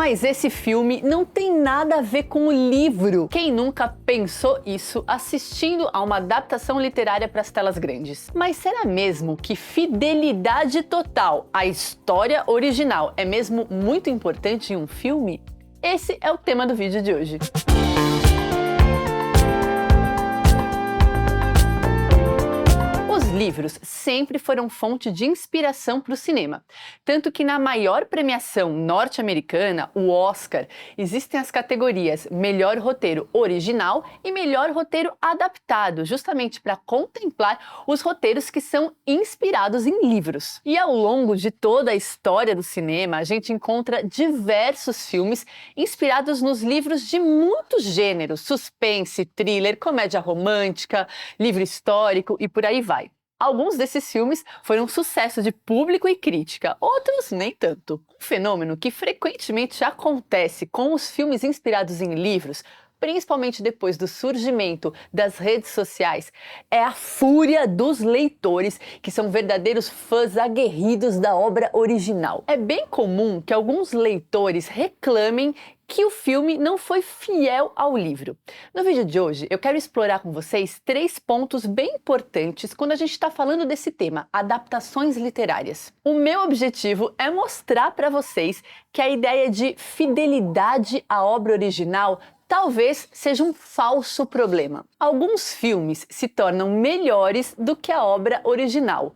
Mas esse filme não tem nada a ver com o livro. Quem nunca pensou isso assistindo a uma adaptação literária para as telas grandes? Mas será mesmo que fidelidade total à história original é mesmo muito importante em um filme? Esse é o tema do vídeo de hoje. Os livros sempre foram fonte de inspiração para o cinema, tanto que na maior premiação norte-americana, o Oscar, existem as categorias Melhor Roteiro Original e Melhor Roteiro Adaptado, justamente para contemplar os roteiros que são inspirados em livros. E ao longo de toda a história do cinema, a gente encontra diversos filmes inspirados nos livros de muitos gêneros: suspense, thriller, comédia romântica, livro histórico e por aí vai. Alguns desses filmes foram um sucesso de público e crítica, outros nem tanto. Um fenômeno que frequentemente acontece com os filmes inspirados em livros, principalmente depois do surgimento das redes sociais, é a fúria dos leitores, que são verdadeiros fãs aguerridos da obra original. É bem comum que alguns leitores reclamem que o filme não foi fiel ao livro. No vídeo de hoje, eu quero explorar com vocês 3 pontos bem importantes quando a gente está falando desse tema, adaptações literárias. O meu objetivo é mostrar para vocês que a ideia de fidelidade à obra original talvez seja um falso problema. Alguns filmes se tornam melhores do que a obra original.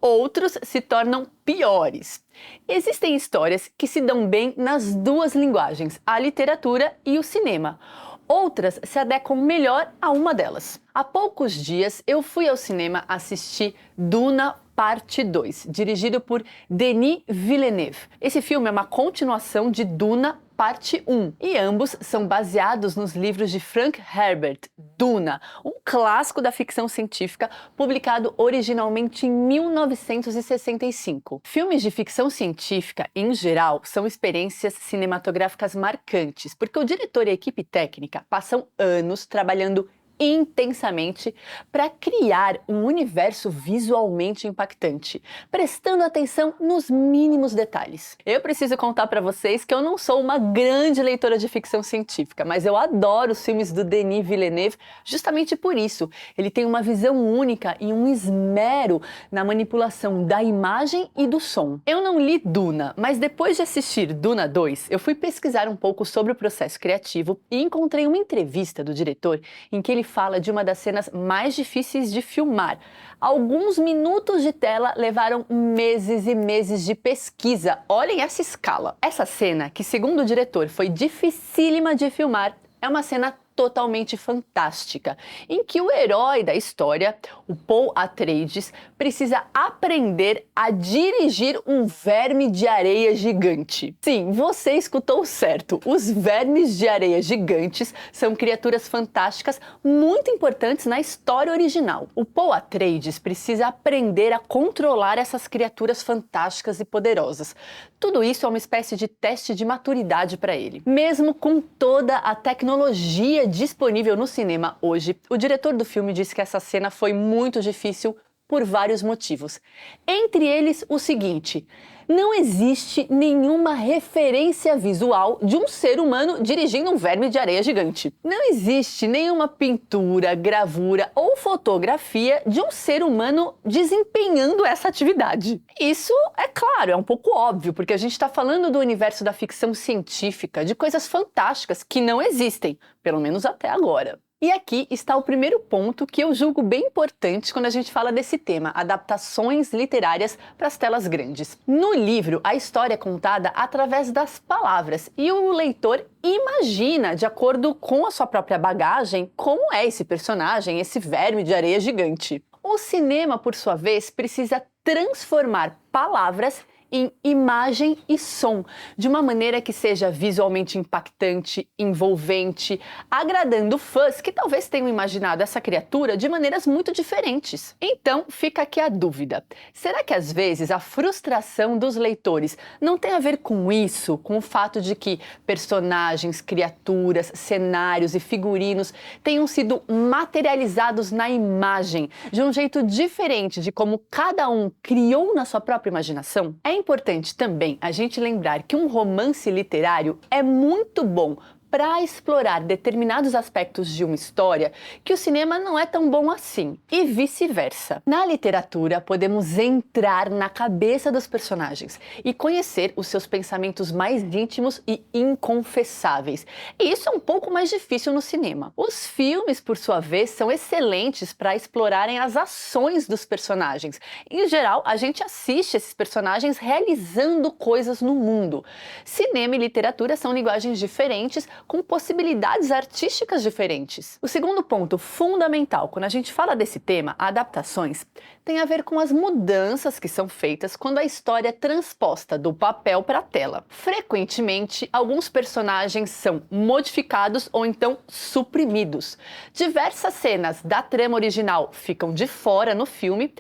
Outros se tornam piores. Existem histórias que se dão bem nas duas linguagens, a literatura e o cinema. Outras se adequam melhor a uma delas. Há poucos dias eu fui ao cinema assistir Duna Parte 2, dirigido por Denis Villeneuve. Esse filme é uma continuação de Duna Parte 1, e ambos são baseados nos livros de Frank Herbert, Duna, um clássico da ficção científica publicado originalmente em 1965. Filmes de ficção científica, em geral, são experiências cinematográficas marcantes, porque o diretor e a equipe técnica passam anos trabalhando intensamente para criar um universo visualmente impactante, prestando atenção nos mínimos detalhes. Eu preciso contar para vocês que eu não sou uma grande leitora de ficção científica, mas eu adoro os filmes do Denis Villeneuve justamente por isso. Ele tem uma visão única e um esmero na manipulação da imagem e do som. Eu não li Duna, mas depois de assistir Duna 2, eu fui pesquisar um pouco sobre o processo criativo e encontrei uma entrevista do diretor em que ele fala de uma das cenas mais difíceis de filmar. Alguns minutos de tela levaram meses e meses de pesquisa. Olhem essa escala. Essa cena, que segundo o diretor foi dificílima de filmar, é uma cena totalmente fantástica, em que o herói da história, o Paul Atreides, precisa aprender a dirigir um verme de areia gigante. Sim, você escutou certo. Os vermes de areia gigantes são criaturas fantásticas muito importantes na história original. O Paul Atreides precisa aprender a controlar essas criaturas fantásticas e poderosas. Tudo isso é uma espécie de teste de maturidade para ele. Mesmo com toda a tecnologia disponível no cinema hoje, o diretor do filme disse que essa cena foi muito difícil por vários motivos. Entre eles, o seguinte: não existe nenhuma referência visual de um ser humano dirigindo um verme de areia gigante. Não existe nenhuma pintura, gravura ou fotografia de um ser humano desempenhando essa atividade. Isso, é claro, é um pouco óbvio, porque a gente está falando do universo da ficção científica, de coisas fantásticas que não existem, pelo menos até agora. E aqui está o primeiro ponto que eu julgo bem importante quando a gente fala desse tema, adaptações literárias para as telas grandes. No livro, a história é contada através das palavras e o leitor imagina, de acordo com a sua própria bagagem, como é esse personagem, esse verme de areia gigante. O cinema, por sua vez, precisa transformar palavras em imagem e som, de uma maneira que seja visualmente impactante, envolvente, agradando fãs que talvez tenham imaginado essa criatura de maneiras muito diferentes. Então, fica aqui a dúvida. Será que às vezes a frustração dos leitores não tem a ver com isso, com o fato de que personagens, criaturas, cenários e figurinos tenham sido materializados na imagem de um jeito diferente de como cada um criou na sua própria imaginação? É importante também a gente lembrar que um romance literário é muito bom para explorar determinados aspectos de uma história que o cinema não é tão bom assim, e vice-versa. Na literatura, podemos entrar na cabeça dos personagens e conhecer os seus pensamentos mais íntimos e inconfessáveis. E isso é um pouco mais difícil no cinema. Os filmes, por sua vez, são excelentes para explorarem as ações dos personagens. Em geral, a gente assiste esses personagens realizando coisas no mundo. Cinema e literatura são linguagens diferentes, com possibilidades artísticas diferentes. O segundo ponto fundamental quando a gente fala desse tema, adaptações, tem a ver com as mudanças que são feitas quando a história é transposta do papel para a tela. Frequentemente, alguns personagens são modificados ou então suprimidos. Diversas cenas da trama original ficam de fora no filme,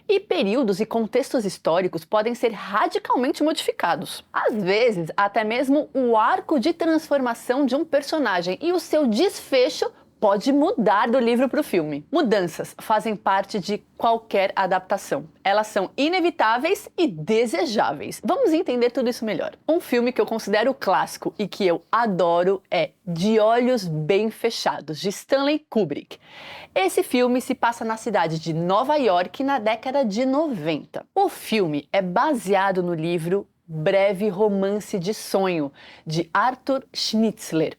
e períodos e contextos históricos podem ser radicalmente modificados. Às vezes, até mesmo o arco de transformação de um personagem e o seu desfecho pode mudar do livro para o filme. Mudanças fazem parte de qualquer adaptação. Elas são inevitáveis e desejáveis. Vamos entender tudo isso melhor. Um filme que eu considero clássico e que eu adoro é De Olhos Bem Fechados, de Stanley Kubrick. Esse filme se passa na cidade de Nova York na década de 90. O filme é baseado no livro Breve Romance de Sonho, de Arthur Schnitzler.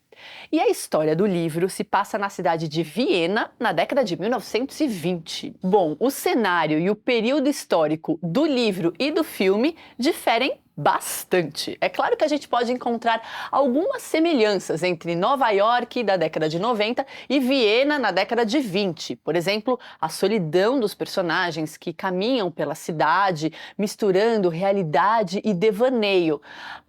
E a história do livro se passa na cidade de Viena, na década de 1920. Bom, o cenário e o período histórico do livro e do filme diferem bastante. É claro que a gente pode encontrar algumas semelhanças entre Nova York da década de 90 e Viena na década de 20. Por exemplo, a solidão dos personagens que caminham pela cidade, misturando realidade e devaneio.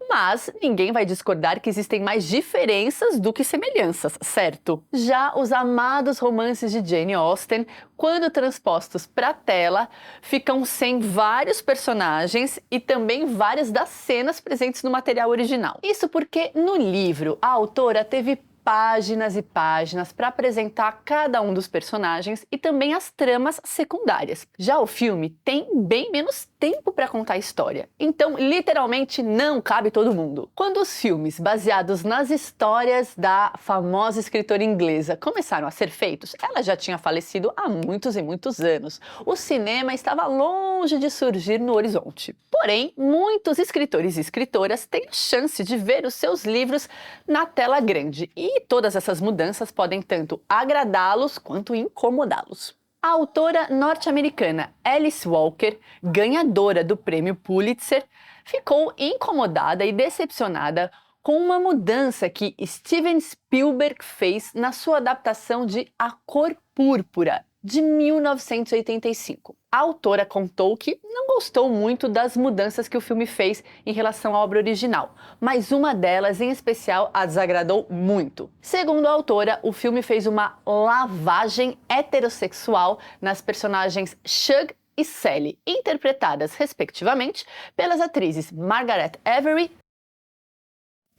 Mas ninguém vai discordar que existem mais diferenças do que semelhanças, certo? Já os amados romances de Jane Austen, quando transpostos para a tela, ficam sem vários personagens e também várias das cenas presentes no material original. Isso porque no livro a autora teve páginas e páginas para apresentar cada um dos personagens e também as tramas secundárias. Já o filme tem bem menos tempo para contar a história, então literalmente não cabe todo mundo. Quando os filmes baseados nas histórias da famosa escritora inglesa começaram a ser feitos, ela já tinha falecido há muitos e muitos anos. O cinema estava longe de surgir no horizonte. Porém, muitos escritores e escritoras têm a chance de ver os seus livros na tela grande e todas essas mudanças podem tanto agradá-los quanto incomodá-los. A autora norte-americana Alice Walker, ganhadora do prêmio Pulitzer, ficou incomodada e decepcionada com uma mudança que Steven Spielberg fez na sua adaptação de A Cor Púrpura, de 1985. A autora contou que não gostou muito das mudanças que o filme fez em relação à obra original, mas uma delas em especial a desagradou muito. Segundo a autora, o filme fez uma lavagem heterossexual nas personagens Shug e Sally, interpretadas respectivamente pelas atrizes Margaret Avery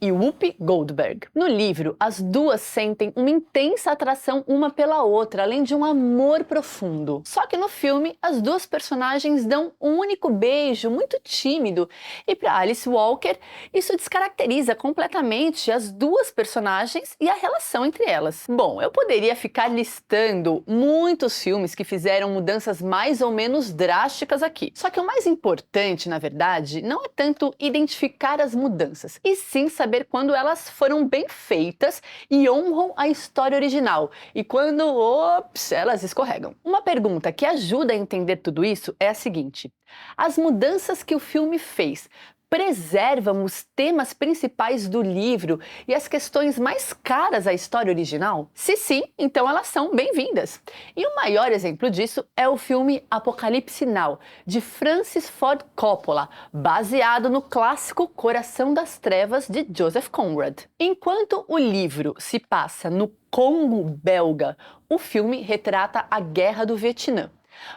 e Whoopi Goldberg. No livro, as duas sentem uma intensa atração uma pela outra, além de um amor profundo. Só que no filme, as duas personagens dão um único beijo muito tímido, e para Alice Walker, isso descaracteriza completamente as duas personagens e a relação entre elas. Bom, eu poderia ficar listando muitos filmes que fizeram mudanças mais ou menos drásticas aqui. Só que o mais importante, na verdade, não é tanto identificar as mudanças, e sim saber quando elas foram bem feitas e honram a história original, e quando, ops, elas escorregam. Uma pergunta que ajuda a entender tudo isso é a seguinte: as mudanças que o filme fez preservam os temas principais do livro e as questões mais caras à história original? Se sim, então elas são bem-vindas. E o maior exemplo disso é o filme Apocalipse Now, de Francis Ford Coppola, baseado no clássico Coração das Trevas, de Joseph Conrad. Enquanto o livro se passa no Congo belga, o filme retrata a Guerra do Vietnã.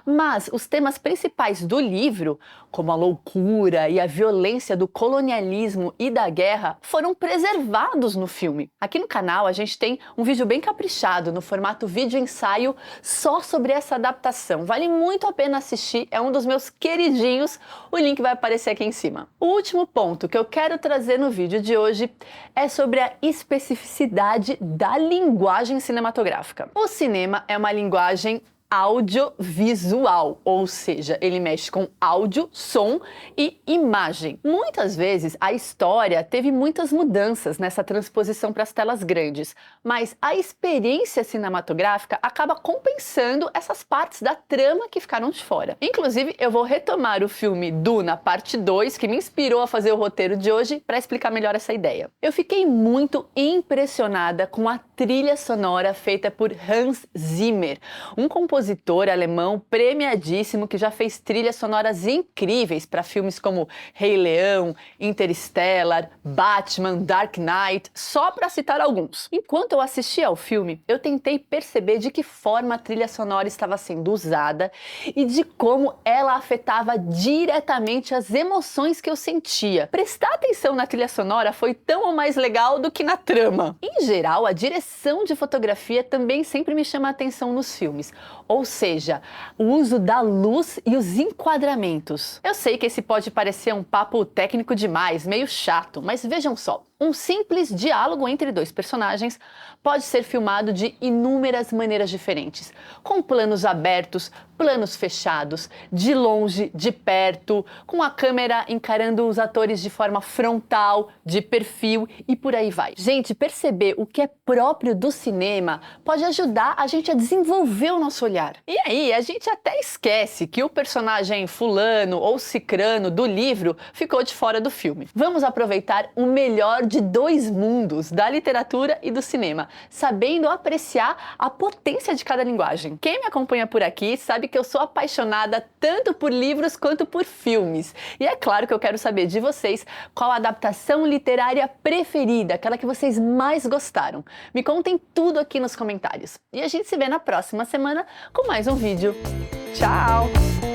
Mas os temas principais do livro, como a loucura e a violência do colonialismo e da guerra, foram preservados no filme. Aqui no canal a gente tem um vídeo bem caprichado no formato vídeo ensaio só sobre essa adaptação. Vale muito a pena assistir, é um dos meus queridinhos, o link vai aparecer aqui em cima. O último ponto que eu quero trazer no vídeo de hoje é sobre a especificidade da linguagem cinematográfica. O cinema é uma linguagem audiovisual, ou seja, ele mexe com áudio, som e imagem. Muitas vezes a história teve muitas mudanças nessa transposição para as telas grandes, mas a experiência cinematográfica acaba compensando essas partes da trama que ficaram de fora. Inclusive, eu vou retomar o filme Duna Parte 2, que me inspirou a fazer o roteiro de hoje, para explicar melhor essa ideia. Eu fiquei muito impressionada com a trilha sonora feita por Hans Zimmer, um compositor alemão premiadíssimo que já fez trilhas sonoras incríveis para filmes como Rei Leão, Interstellar, Batman, Dark Knight, só para citar alguns. Enquanto eu assistia ao filme, eu tentei perceber de que forma a trilha sonora estava sendo usada e de como ela afetava diretamente as emoções que eu sentia. Prestar atenção na trilha sonora foi tão ou mais legal do que na trama. Em geral, a direção de fotografia também sempre me chama a atenção nos filmes. Ou seja, o uso da luz e os enquadramentos. Eu sei que esse pode parecer um papo técnico demais, meio chato, mas vejam só. Um simples diálogo entre dois personagens pode ser filmado de inúmeras maneiras diferentes, com planos abertos, planos fechados, de longe, de perto, com a câmera encarando os atores de forma frontal, de perfil e por aí vai. Gente, perceber o que é próprio do cinema pode ajudar a gente a desenvolver o nosso olhar. E aí, a gente até esquece que o personagem fulano ou cicrano do livro ficou de fora do filme. Vamos aproveitar o melhor de dois mundos, da literatura e do cinema, sabendo apreciar a potência de cada linguagem. Quem me acompanha por aqui sabe que eu sou apaixonada tanto por livros quanto por filmes. E é claro que eu quero saber de vocês qual a adaptação literária preferida, aquela que vocês mais gostaram. Me contem tudo aqui nos comentários. E a gente se vê na próxima semana com mais um vídeo. Tchau!